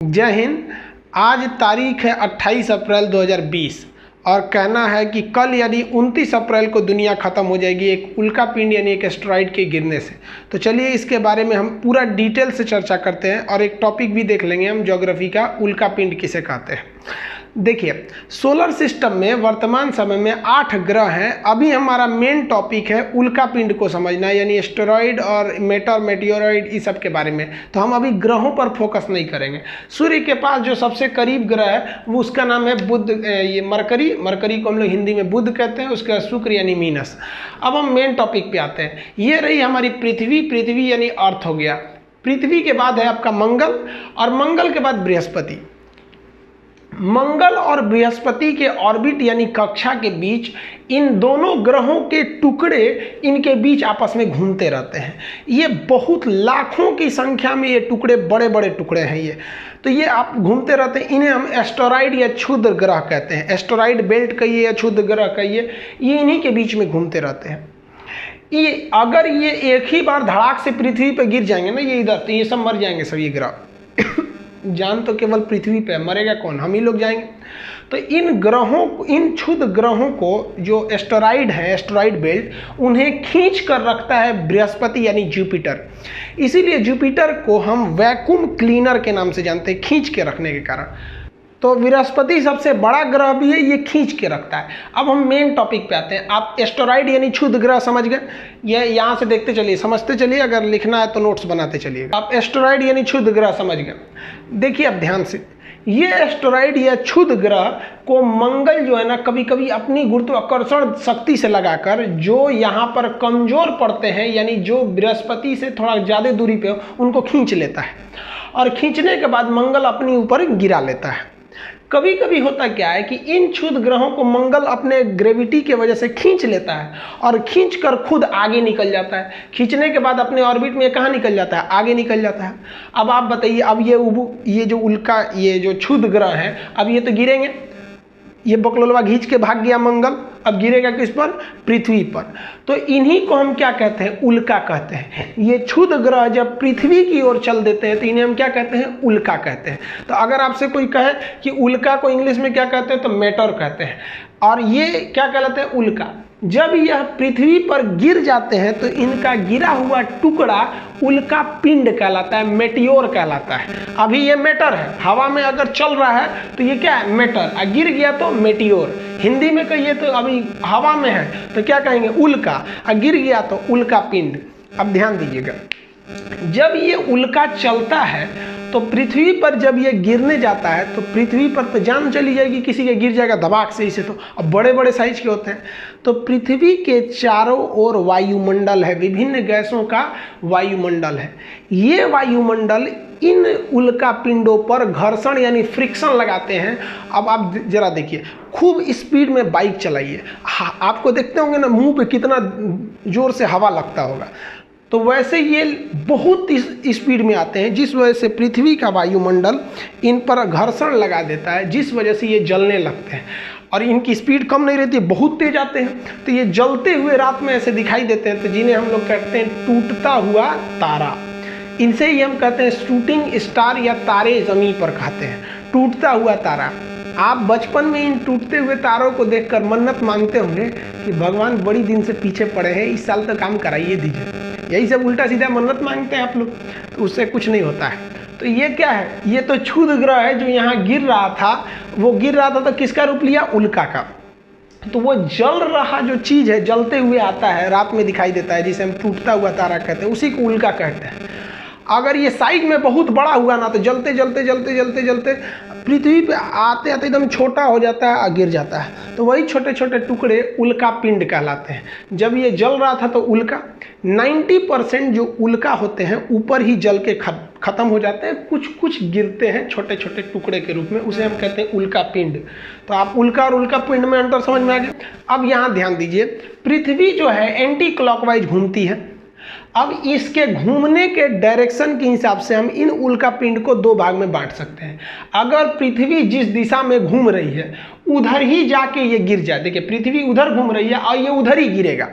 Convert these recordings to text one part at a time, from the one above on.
जय हिंद। आज तारीख है 28 अप्रैल 2020 और कहना है कि कल यानी 29 अप्रैल को दुनिया ख़त्म हो जाएगी एक उल्का पिंड यानी एक एस्टेरॉइड के गिरने से। तो चलिए इसके बारे में हम पूरा डिटेल से चर्चा करते हैं और एक टॉपिक भी देख लेंगे हम ज्योग्राफी का, उल्का पिंड किसे कहते हैं। देखिए, सोलर सिस्टम में वर्तमान समय में 8 ग्रह हैं। अभी हमारा मेन टॉपिक है उल्का पिंड को समझना, यानी एस्टेरॉइड और मेटेओरॉइड इस सब के बारे में। तो हम अभी ग्रहों पर फोकस नहीं करेंगे। सूर्य के पास जो सबसे करीब ग्रह है वो उसका नाम है बुध, ये मरकरी को हम लोग हिंदी में बुध कहते हैं, उसका शुक्र यानी मीनस। अब हम मेन टॉपिक पे आते हैं। ये रही हमारी पृथ्वी यानी अर्थ हो गया। पृथ्वी के बाद है आपका मंगल और मंगल के बाद बृहस्पति। मंगल और बृहस्पति के ऑर्बिट यानी कक्षा के बीच इन दोनों ग्रहों के टुकड़े इनके बीच आपस में घूमते रहते हैं। ये बहुत लाखों की संख्या में ये टुकड़े, बड़े बड़े टुकड़े हैं ये। तो ये आप घूमते रहते हैं, इन्हें हम एस्टेरॉइड या क्षुद्र ग्रह कहते हैं। एस्टेरॉइड बेल्ट कहिए या क्षुद्र ग्रह कहिए, ये इन्हीं के बीच में घूमते रहते हैं। ये अगर ये एक ही बार धड़ाक से पृथ्वी पर गिर जाएंगे ना, ये इधर, तो ये सब मर जाएंगे सब ये ग्रह। जान तो केवल पृथ्वी पे, मरेगा कौन? हम ही लोग जाएंगे। तो इन ग्रहों, इन क्षुद्र ग्रहों को जो एस्टेरॉइड है, एस्टेरॉइड बेल्ट, उन्हें खींच कर रखता है बृहस्पति यानी जुपिटर। इसीलिए जुपिटर को हम वैक्यूम क्लीनर के नाम से जानते हैं, खींच के रखने के कारण। तो बृहस्पति सबसे बड़ा ग्रह भी है, ये खींच के रखता है। अब हम मेन टॉपिक पे आते हैं। आप एस्टेरॉइड यानी क्षुद्र ग्रह समझ गए, ये यहाँ से देखते चलिए, समझते चलिए, अगर लिखना है तो नोट्स बनाते चलिए। आप एस्टेरॉइड यानी क्षुद्र ग्रह समझ गए। देखिए अब ध्यान से, ये एस्टेरॉइड या क्षुद्र ग्रह को मंगल जो है ना, कभी कभी अपनी गुरुत्वाकर्षण शक्ति से लगाकर जो यहाँ पर कमजोर पड़ते हैं, यानी जो बृहस्पति से थोड़ा ज़्यादा दूरी पे हो, उनको खींच लेता है और खींचने के बाद मंगल अपने ऊपर गिरा लेता है। कभी कभी होता क्या है कि इन क्षुद्र ग्रहों को मंगल अपने ग्रेविटी के वजह से खींच लेता है और खींच कर खुद आगे निकल जाता है। खींचने के बाद अपने ऑर्बिट में कहाँ निकल जाता है? आगे निकल जाता है। अब आप बताइए, अब ये जो उल्का, ये जो क्षुद्र ग्रह है, अब ये तो गिरेंगे। ये बकलोलवा खींच के भाग गया मंगल, अब गिरेगा किस पर? पृथ्वी पर। तो इन्हीं को हम क्या कहते हैं? उल्का कहते हैं। ये क्षुद्र ग्रह जब पृथ्वी की ओर चल देते हैं तो इन्हें हम क्या कहते हैं? उल्का कहते हैं। तो अगर आपसे कोई कहे कि उल्का को इंग्लिश में क्या कहते हैं, तो मेटेओर कहते हैं। और ये क्या कहलाते हैं? उल्का। जब यह पृथ्वी पर गिर जाते हैं तो इनका गिरा हुआ टुकड़ा उल्का पिंड कहलाता है, मेटियोर कहलाता है। अभी ये मेटर है, हवा में अगर चल रहा है तो ये क्या है? मेटर। और गिर गया तो मेटियोर। हिंदी में कहिए तो अभी हवा में है तो क्या कहेंगे? उल्का। और गिर गया तो उल्का पिंड। अब ध्यान दीजिएगा, जब ये उल्का चलता है तो पृथ्वी पर जब ये गिरने जाता है तो पृथ्वी पर तो जान चली जाएगी, किसी के गिर जाएगा धमाक से। इसे तो अब बड़े बड़े साइज के होते हैं। तो पृथ्वी के चारों ओर वायुमंडल है, विभिन्न गैसों का वायुमंडल है। ये वायुमंडल इन उल्का पिंडों पर घर्षण यानी फ्रिक्शन लगाते हैं। अब आप जरा देखिए, खूब स्पीड में बाइक चलाइए, आपको देखते होंगे ना मुंह पे कितना जोर से हवा लगता होगा। तो वैसे ये बहुत स्पीड में आते हैं, जिस वजह से पृथ्वी का वायुमंडल इन पर घर्षण लगा देता है, जिस वजह से ये जलने लगते हैं। और इनकी स्पीड कम नहीं रहती, बहुत तेज आते हैं। तो ये जलते हुए रात में ऐसे दिखाई देते हैं, तो जिन्हें हम लोग कहते हैं टूटता हुआ तारा। इनसे ही हम कहते हैं शूटिंग स्टार या तारे ज़मीन पर कहते हैं, टूटता हुआ तारा। आप बचपन में इन टूटते हुए तारों को देखकर मन्नत मांगते होंगे कि भगवान बड़ी दिन से पीछे पड़े हैं, इस साल तो काम कराइए दीजिए। यही सब उल्टा सीधा मन्नत मांगते हैं आप लोग, तो उससे कुछ नहीं होता है। तो ये क्या है? ये तो क्षुद्र ग्रह है जो यहाँ गिर रहा था। वो गिर रहा था तो किसका रूप लिया? उल्का का। तो वो जल रहा जो चीज़ है, जलते हुए आता है, रात में दिखाई देता है, जिसे हम टूटता हुआ तारा कहते हैं, उसी को उल्का कहते हैं। अगर ये साइज में बहुत बड़ा हुआ ना तो जलते जलते जलते जलते जलते पृथ्वी पे आते आते एकदम छोटा हो जाता है और गिर जाता है। तो वही छोटे छोटे टुकड़े उल्का पिंड कहलाते हैं। जब ये जल रहा था तो उल्का, 90% जो उल्का होते हैं ऊपर ही जल के खत्म हो जाते हैं, कुछ कुछ गिरते हैं छोटे छोटे टुकड़े के रूप में, उसे हम कहते हैं उल्का पिंड। तो आप उल्का और उल्का पिंड में अंतर समझ में आ गया। अब यहाँ ध्यान दीजिए, पृथ्वी जो है एंटी क्लॉकवाइज घूमती है। अब इसके घूमने के डायरेक्शन के हिसाब से हम इन उल्का पिंड को दो भाग में बांट सकते हैं। अगर पृथ्वी जिस दिशा में घूम रही है उधर ही जाके ये गिर जाए, देखिए पृथ्वी उधर घूम रही है और ये उधर ही गिरेगा,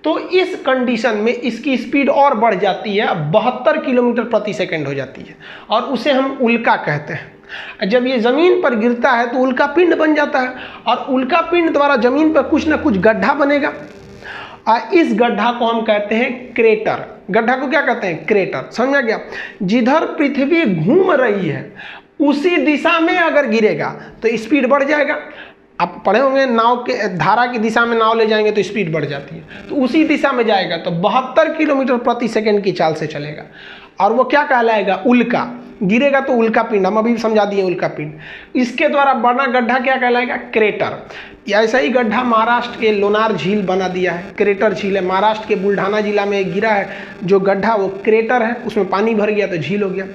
तो इस कंडीशन में इसकी स्पीड और बढ़ जाती है, 72 किलोमीटर प्रति सेकंड हो जाती है, और उसे हम उल्का कहते हैं। जब ये ज़मीन पर गिरता है तो उल्का पिंड बन जाता है, और उल्का पिंड द्वारा ज़मीन पर कुछ ना कुछ गड्ढा बनेगा, और इस गड्ढा को हम कहते हैं क्रेटर। गड्ढा को क्या कहते हैं? क्रेटर। समझ में गया? जिधर पृथ्वी घूम रही है उसी दिशा में अगर गिरेगा तो स्पीड बढ़ जाएगा। आप पढ़े होंगे नाव के धारा की दिशा में नाव ले जाएंगे तो स्पीड बढ़ जाती है, तो उसी दिशा में जाएगा तो 72 किलोमीटर प्रति सेकंड की चाल से चलेगा, और वो क्या कहलाएगा? उल्का। गिरेगा तो उल्का पिंड, हम अभी समझा दिए उल्का पिंड। इसके द्वारा बना गड्ढा क्या कहलाएगा? क्रेटर। ऐसा ही गड्ढा महाराष्ट्र के लोनार झील बना दिया है, क्रेटर झील है। महाराष्ट्र के बुल्ढाना जिला में गिरा है जो गड्ढा, वो क्रेटर है, उसमें पानी भर गया तो झील हो गया।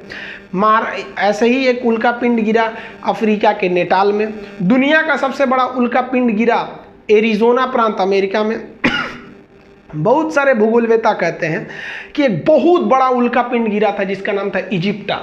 ऐसे ही एक उल्का पिंड गिरा अफ्रीका के नेटाल में। दुनिया का सबसे बड़ा उल्का पिंड गिरा एरिजोना प्रांत अमेरिका में। बहुत सारे भूगोलवेता कहते हैं कि एक बहुत बड़ा उल्का पिंड गिरा था जिसका नाम था इजिप्टा,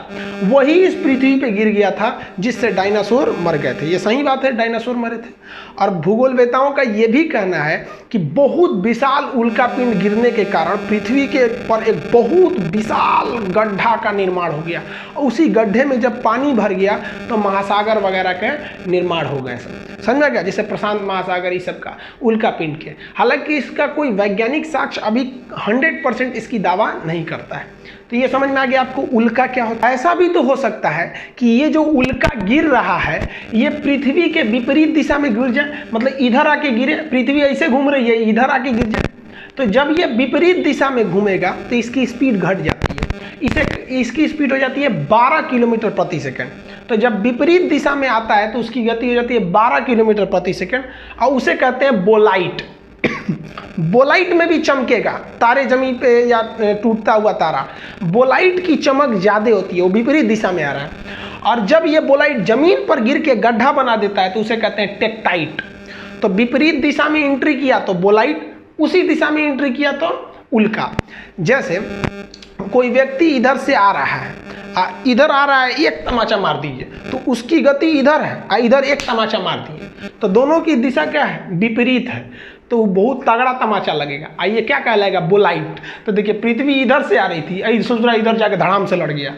वही इस पृथ्वी पे गिर गया था जिससे डायनासोर मर गए थे। ये सही बात है, डायनासोर मरे थे। और भूगोलवेताओं का ये भी कहना है कि बहुत विशाल उल्का पिंड गिरने के कारण पृथ्वी के पर एक बहुत विशाल गड्ढा का निर्माण हो गया, और उसी गड्ढे में जब पानी भर गया तो महासागर वगैरह के निर्माण हो गए। समझ में गया? जैसे प्रशांत महासागर, इस सब का उल्का पिंड के। हालांकि इसका कोई वैज्ञानिक साक्ष्य अभी 100% इसकी दावा नहीं करता है। तो ये समझ में आ गया आपको उल्का क्या होता है। ऐसा भी तो हो सकता है कि ये जो उल्का गिर रहा है ये पृथ्वी के विपरीत दिशा में गिर जाए, मतलब इधर आके गिरे, पृथ्वी ऐसे घूम रही है, इधर आके गिर जाए, तो जब ये विपरीत दिशा में घूमेगा तो इसकी स्पीड घट जाती है। इसकी स्पीड हो जाती है 12 किलोमीटर प्रति सेकंड। तो जब विपरीत दिशा में आता है तो उसकी गति हो जाती है 12 किलोमीटर प्रति सेकंड, और उसे कहते हैं बोलाइट। बोलाइट में भी चमकेगा, तारे जमीन पे या टूटता हुआ तारा, बोलाइट की चमक ज्यादा होती है, वो विपरीत दिशा में आ रहा है। और जब ये बोलाइट जमीन पर गिर के गड्ढा बना देता है तो उसे कहते हैं टेक्टाइट। तो विपरीत दिशा में एंट्री किया तो बोलाइट, उसी दिशा में एंट्री किया तो उल्का। जैसे कोई व्यक्ति इधर से आ रहा है, इधर आ रहा है, एक तमाचा मार दीजिए तो उसकी गति इधर है, इधर एक तमाचा मार दिए तो दोनों की दिशा क्या है? विपरीत है, तो बहुत तगड़ा तमाचा लगेगा। आइए क्या कहलाएगा? बोलाइट। तो देखिए पृथ्वी इधर से आ रही थी, सोच रहा इधर जाके धड़ाम से लड़ गया,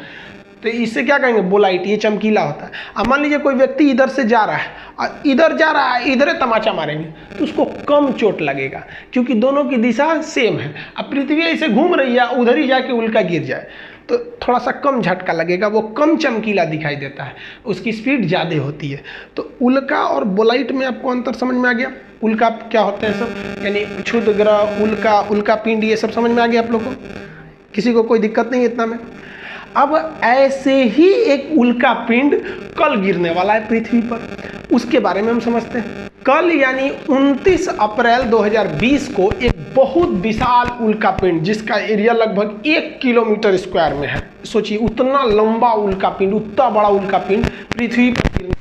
तो इससे क्या कहेंगे? बोलाइट। ये चमकीला होता है। अब मान लीजिए कोई व्यक्ति इधर से जा रहा है और इधर जा रहा है, इधर तमाचा मारेंगे तो उसको कम चोट लगेगा क्योंकि दोनों की दिशा सेम है। अब पृथ्वी ऐसे घूम रही है, उधर ही जाके उल्का गिर जाए तो थोड़ा सा कम झटका लगेगा, वो कम चमकीला दिखाई देता है, उसकी स्पीड ज़्यादा होती है। तो उल्का और बोलाइट में आपको अंतर समझ में आ गया? उल्का क्या होते हैं सब, यानी क्षुद्र ग्रह, उल्का पिंड, ये सब समझ में आ गया आप लोग को? किसी को कोई दिक्कत नहीं इतना में? अब ऐसे ही एक उल्का पिंड कल गिरने वाला है पृथ्वी पर, उसके बारे में हम समझते हैं। कल यानी 29 अप्रैल 2020 को एक बहुत विशाल उल्का पिंड जिसका एरिया लगभग 1 किलोमीटर स्क्वायर में है, सोचिए उतना लंबा उल्का पिंड, उतना बड़ा उल्का पिंड पृथ्वी पर गिरने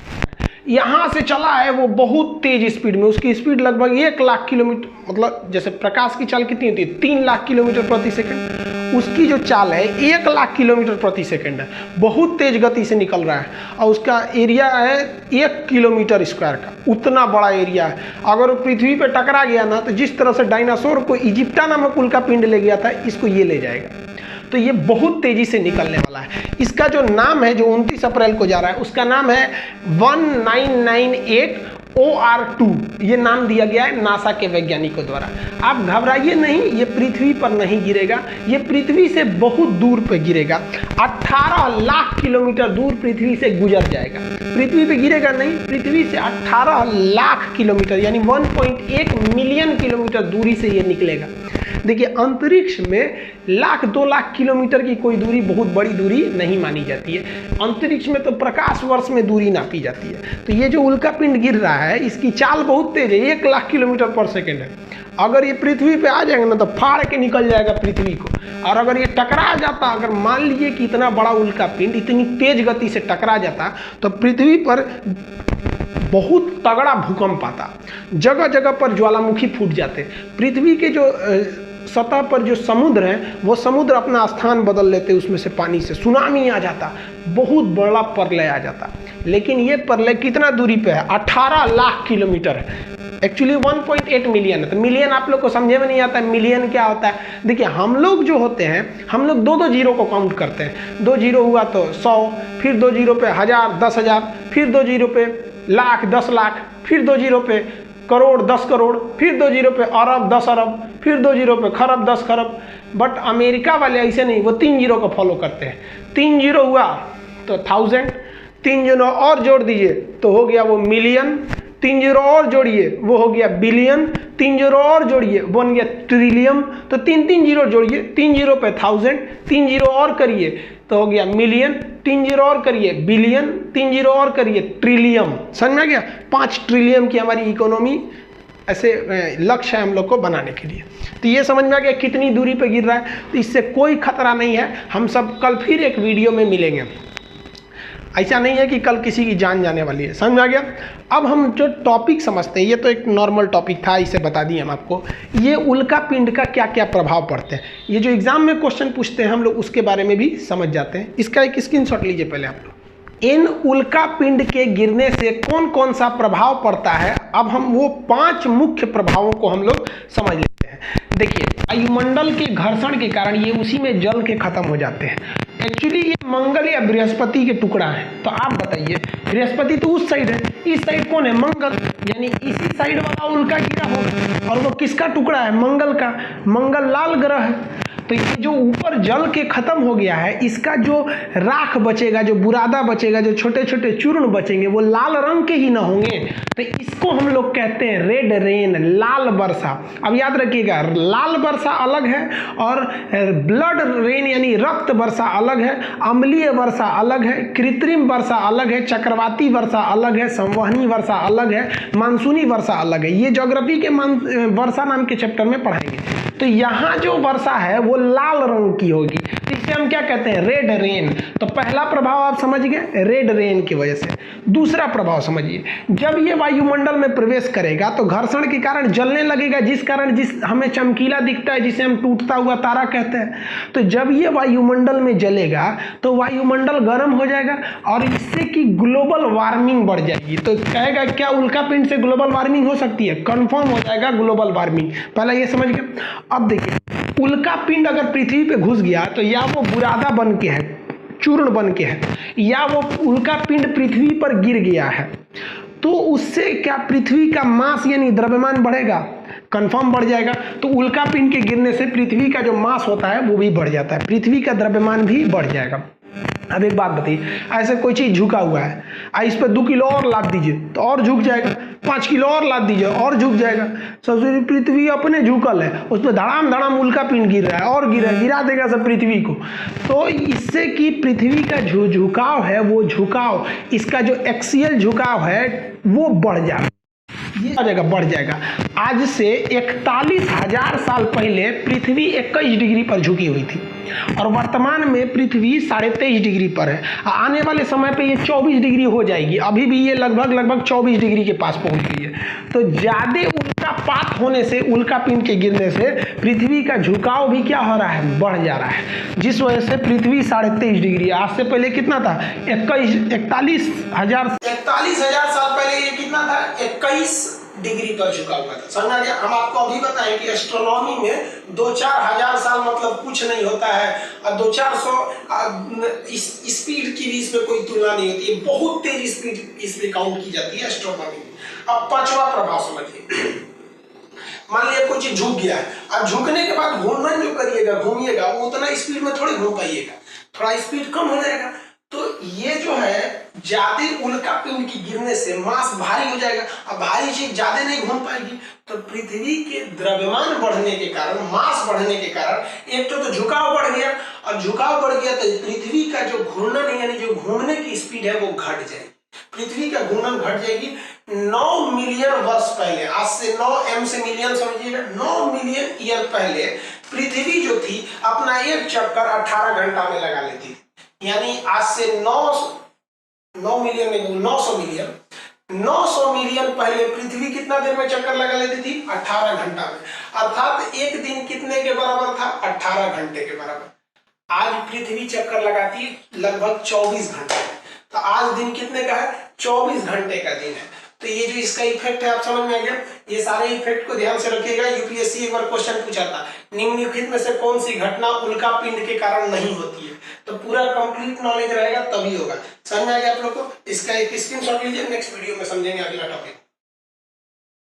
यहाँ से चला है वो बहुत तेज स्पीड में। उसकी स्पीड लगभग 1 लाख किलोमीटर, मतलब जैसे प्रकाश की चाल कितनी होती है? 3 लाख किलोमीटर प्रति सेकंड। उसकी जो चाल है 1 लाख किलोमीटर प्रति सेकंड है, बहुत तेज गति से निकल रहा है, और उसका एरिया है 1 किलोमीटर स्क्वायर का, उतना बड़ा एरिया है। अगर वो पृथ्वी पे टकरा गया ना तो जिस तरह से डायनासोर को इजिप्टा नामक उल्का पिंड ले गया था, इसको ये ले जाएगा। तो ये बहुत तेजी से निकलने वाला है। इसका जो नाम है, जो 29 अप्रैल को जा रहा है, उसका नाम है 1998 OR2। ये नाम दिया गया है नासा के वैज्ञानिकों द्वारा। आप घबराइए नहीं, ये पृथ्वी पर नहीं गिरेगा, ये पृथ्वी से बहुत दूर पे गिरेगा। 18 लाख किलोमीटर दूर पृथ्वी से गुजर जाएगा। पृथ्वी पे गिरेगा नहीं, पृथ्वी से 18 लाख किलोमीटर यानी 1.1 मिलियन किलोमीटर दूरी से ये निकलेगा। देखिए अंतरिक्ष में 1-2 लाख किलोमीटर की कोई दूरी बहुत बड़ी दूरी नहीं मानी जाती है। अंतरिक्ष में तो प्रकाश वर्ष में दूरी नापी जाती है। तो ये जो उल्का पिंड गिर रहा है इसकी चाल बहुत तेज है, 1 लाख किलोमीटर पर सेकेंड है। अगर ये पृथ्वी पे आ जाएगा ना तो फाड़ के निकल जाएगा पृथ्वी को। और अगर ये टकरा जाता, अगर मान लीजिए कि इतना बड़ा उल्का पिंड इतनी तेज गति से टकरा जाता तो पृथ्वी पर बहुत तगड़ा भूकंप आता, जगह जगह पर ज्वालामुखी फूट जाते। पृथ्वी के जो सतह पर जो समुद्र है वो समुद्र अपना स्थान बदल लेते, उसमें से पानी से सुनामी आ जाता, बहुत बड़ा प्रलय आ जाता। लेकिन ये प्रलय कितना दूरी पे है? 18 लाख किलोमीटर है। एक्चुअली 1.8 मिलियन है। तो मिलियन आप लोग को समझे में नहीं आता मिलियन क्या होता है। देखिए हम लोग जो होते हैं हम लोग दो जीरो को काउंट करते हैं। 2 जीरो हुआ तो 100, फिर 2 जीरो पे 1000, 10,000, फिर 2 जीरो पे लाख, 10 लाख, फिर 2 जीरो पे करोड़, 10 करोड़, फिर 2 जीरो पे अरब, 10 अरब, फिर 2 जीरो पे खरब, 10 खरब। बट अमेरिका वाले ऐसे नहीं, वो 3 जीरो को फॉलो करते हैं। 3 जीरो हुआ तो 1000, 3 जीरो और जोड़ दीजिए तो हो गया वो मिलियन, 3 जीरो और जोड़िए वो हो गया बिलियन, 3 जीरो और जोड़िए बन गया ट्रिलियन। तो 3 जीरो जोड़िए, 3 जीरो पे 1000, 3 जीरो और करिए तो हो गया मिलियन, 3 जीरो और करिए बिलियन, 3 जीरो और करिए ट्रिलियन। समझ में आ गया? 5 ट्रिलियन की हमारी इकोनॉमी ऐसे लक्ष्य है हम लोग को बनाने के लिए। तो ये समझ में आ गया कितनी दूरी पे गिर रहा है। तो इससे कोई खतरा नहीं है। हम सब कल फिर एक वीडियो में मिलेंगे। ऐसा नहीं है कि कल किसी की जान जाने वाली है। समझ में आ गया? अब हम जो टॉपिक समझते हैं, ये तो एक नॉर्मल टॉपिक था, इसे बता दिए हम आपको। ये उल्का पिंड का क्या क्या प्रभाव पड़ते हैं, ये जो एग्जाम में क्वेश्चन पूछते हैं हम लोग उसके बारे में भी समझ जाते हैं। इसका एक स्क्रीनशॉट लीजिए पहले आप लोग। इन उल्का पिंड के गिरने से कौन कौन सा प्रभाव पड़ता है, अब हम वो 5 मुख्य प्रभावों को हम लोग समझ लेते हैं। देखिए वायुमंडल के घर्षण के कारण ये उसी में जल के खत्म हो जाते हैं। एक्चुअली ये मंगल या बृहस्पति के टुकड़ा है। तो आप बताइए, बृहस्पति तो उस साइड है, इस साइड कौन है? मंगल, यानी इसी साइड वाला उल्का गिरा होगा। और वो किसका टुकड़ा है? मंगल का। मंगल लाल ग्रह है। तो ये जो ऊपर जल के खत्म हो गया है, इसका जो राख बचेगा, जो बुरादा बचेगा, जो छोटे छोटे चूर्ण बचेंगे, वो लाल रंग के ही ना होंगे। तो इसको हम लोग कहते हैं रेड रेन, लाल वर्षा। अब याद रखिएगा, लाल वर्षा अलग है और ब्लड रेन यानी रक्त वर्षा अलग है, अम्लीय वर्षा अलग है, कृत्रिम वर्षा अलग है, चक्रवाती वर्षा अलग है, संवहनी वर्षा अलग है, मानसूनी वर्षा अलग है। ये ज्योग्राफी के वर्षा नाम के चैप्टर में पढ़ाएंगे। तो यहाँ जो वर्षा है वो लाल रंग की होगी। तो इसे हम क्या कहते हैं? Red rain. तो पहला प्रभाव आप समझ गए, रेड रेन की वजह से। दूसरा प्रभाव समझिए, जब ये वायुमंडल में प्रवेश करेगा तो घर्षण के कारण जलने लगेगा, जिस कारण हमें चमकीला दिखता है, जिसे हम टूटता हुआ तारा कहते हैं। तो जब ये वायुमंडल में जलेगा तो वायुमंडल गर्म हो जाएगा और इससे कि ग्लोबल वार्मिंग बढ़ जाएगी। तो कहेगा क्या उल्का पिंड से ग्लोबल वार्मिंग हो सकती है? कंफर्म हो जाएगा ग्लोबल वार्मिंग। पहला ये समझ गए। अब देखिए, उल्का पिंड अगर पृथ्वी पे घुस गया तो या वो बुरादा बन के है, चूर्ण बन के है, या वो उल्का पिंड पृथ्वी पर गिर गया है, तो उससे क्या पृथ्वी का मास यानी द्रव्यमान बढ़ेगा? कंफर्म बढ़ जाएगा। तो उल्का पिंड के गिरने से पृथ्वी का जो मास होता है वो भी बढ़ जाता है, पृथ्वी का द्रव्यमान भी बढ़ जाएगा। अब एक बात बताइए, ऐसे कोई चीज झुका हुआ है, इस पर 2 किलो और लाद दीजिए तो और झुक जाएगा, 5 किलो और लाद दीजिए और झुक जाएगा। सबसे पृथ्वी अपने झुकल है, उस पर धड़ाम धड़ाम उल्का पिंड गिर रहा है और गिरा देगा सब पृथ्वी को। तो इससे कि पृथ्वी का जो झुकाव है, वो झुकाव, इसका जो एक्सियल झुकाव है वो बढ़ जाएगा, ये आ जाएगा, बढ़ जाएगा। आज से 41,000 साल पहले पृथ्वी 21 डिग्री पर झुकी हुई थी और वर्तमान में पृथ्वी 23.5 डिग्री पर है। आने वाले समय पे ये 24 डिग्री हो जाएगी। अभी भी ये लगभग 24 डिग्री के पास पहुंच गई है। तो ज्यादा उल्कापात होने से, उल्का पिंड के गिरने से पृथ्वी का झुकाव भी क्या हो रहा है? बढ़ जा रहा है, जिस वजह से पृथ्वी 23.5 डिग्री। आज से पहले कितना था? 41,000 साल पहले ये कितना था? 21 डिग्री पर झुका हुआ था। समझ आ गया? हम आपको अभी बताएं कि एस्ट्रोनॉमी में 2-4 हजार साल मतलब कुछ नहीं होता है और 200-400 स्पीड की भी इसमें कोई तुलना नहीं होती है। बहुत तेज स्पीड इसमें काउंट की जाती है एस्ट्रोनॉमी में। अब 5वां प्रभाव समझिए। मान लिया कोई चीज झुक गया है, अब झुकने के बाद घूमना जो करिएगा, घूमिएगा, वो उतना स्पीड में थोड़ी घूम पाइएगा, थोड़ा स्पीड कम हो जाएगा। तो ये जो है ज्यादा उल्का पिंड की गिरने से मास भारी हो जाएगा। अब भारी चीज ज्यादा नहीं घूम पाएगी। तो पृथ्वी के द्रव्यमान बढ़ने के कारण, मास बढ़ने के कारण एक तो झुकाव बढ़ गया, और झुकाव बढ़ गया तो पृथ्वी का जो घूर्णन यानी जो घूमने की स्पीड है वो घट जाएगी। पृथ्वी का घूर्णन घट जाएगी। 9 मिलियन वर्ष पहले, आज से 9 m से मिलियन समझिएगा, 9 मिलियन ईयर पहले पृथ्वी जो थी अपना एक चक्कर 18 घंटा में लगा लेती थी। यानी आज से 9 मिलियन नहीं, 900 मिलियन पहले पृथ्वी कितना देर में चक्कर लगा लेती थी? 18 घंटा में। अर्थात एक दिन कितने के बराबर था? 18 घंटे के बराबर। आज पृथ्वी चक्कर लगाती है लगभग 24 घंटे। तो आज दिन कितने का है? 24 घंटे का दिन है। तो ये जो इसका इफेक्ट है आप समझ में आ गया। ये सारे इफेक्ट को ध्यान से रखिएगा। यूपीएससी एक बार क्वेश्चन पूछा था, निम्नलिखित में से कौन सी घटना उल्का पिंड के कारण नहीं होती है, तो पूरा कंप्लीट नॉलेज रहेगा तभी होगा। समझ में आ गया आप लोग को। इसका एक स्क्रीनशॉट लीजिए, नेक्स्ट वीडियो में समझेंगे अगला टॉपिक।